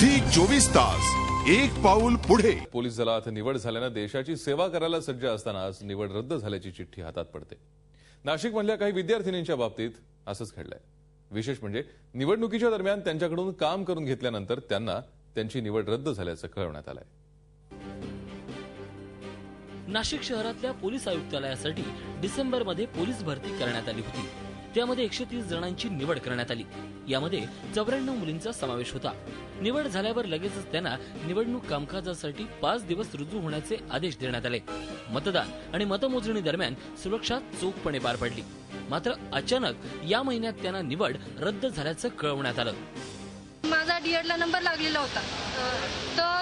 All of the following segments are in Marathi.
झी 24 तास एक पाऊल पुढे। पोलीस दलात निवड झाल्यानं देशाची सेवा करायला सज्ज असतानाच निवड रद्द झाल्याची चिठ्ठी हातात पडते। नाशिकमधल्या काही विद्यार्थिनींच्या बाबतीत असंच घडलंय। विशेष म्हणजे निवडणुकीच्या दरम्यान त्यांच्याकडून काम करून घेतल्यानंतर त्यांना त्यांची निवड रद्द झाल्याचं कळवण्यात आलंय। नाशिक शहरातल्या पोलीस आयुक्तालयासाठी डिसेंबरमध्ये पोलीस भरती करण्यात आली होती। त्यामध्ये 130 जणांची निवड करण्यात आली। यामध्ये 94 मुलींचा समावेश होता। निवड झाल्यावर लगेचच त्यांना निवडणूक कामकाजासाठी 5 दिवस रुजू होण्याचे आदेश देण्यात आले। मतदान आणि मतमोजणी दरम्यान सुरक्षा चोखपणे पार पडली। मात्र अचानक या महिन्यात त्यांना निवड रद्द झाल्याचं कळवण्यात आलं। माझा डीएडला नंबर लागलेला होता, तर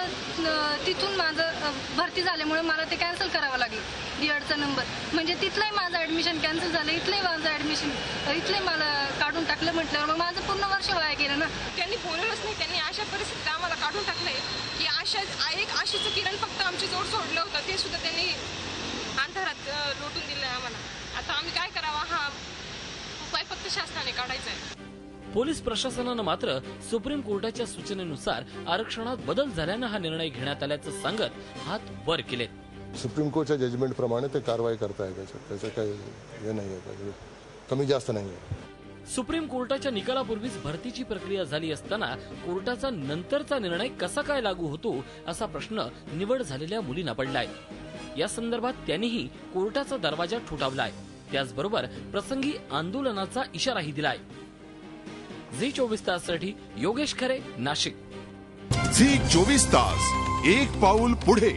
तिथून माझं भरती झाल्यामुळे मला ते कॅन्सल करावं लागलं। डीएडचा नंबर म्हणजे तिथलंही माझं ऍडमिशन कॅन्सल झालं, इथलंही माझं ऍडमिशन इथले मला काढून टाकलं म्हटल्यावर मग माझं पूर्ण वर्ष वाया गेलं ना। त्यांनी बोलवलंच नाही, त्यांनी अशा परिस्थितीत आम्हाला काढून टाकलंय की आशेचं किरण फक्त आमची जोड सोडलं होतं, ते सुद्धा त्यांनी अंधारात लोटून दिलंय आम्हाला। आता आम्ही काय करावा, हा उपाय फक्त शासनाने काढायचा आहे। पोलीस प्रशासनानं मात्र सुप्रीम कोर्टाच्या सूचनेनुसार आरक्षणात बदल झाल्यानं हा निर्णय घेण्यात आल्याचं सांगत हात वर केले। सुप्रीम कोर्टच्या जजमेंट प्रमाणे ते कारवाई करताय, त्याचं काही हे नाही आहे, कमी जास्त नाही आहे। सुप्रीम कोर्टाच्या निकालापूर्वीच भरतीची प्रक्रिया झाली असताना कोर्टाचा नंतरचा निर्णय कसा काय लागू होतो असा प्रश्न निवड झालेल्या मुलींना पडलाय। या संदर्भात त्यांनीही कोर्टाचा दरवाजा ठोठावलाय। त्याचबरोबर प्रसंगी आंदोलनाचा इशाराही दिलाय। झी 24 ताससाठी योगेश खरे, नाशिक। झी 24 तास एक पाऊल पुढे।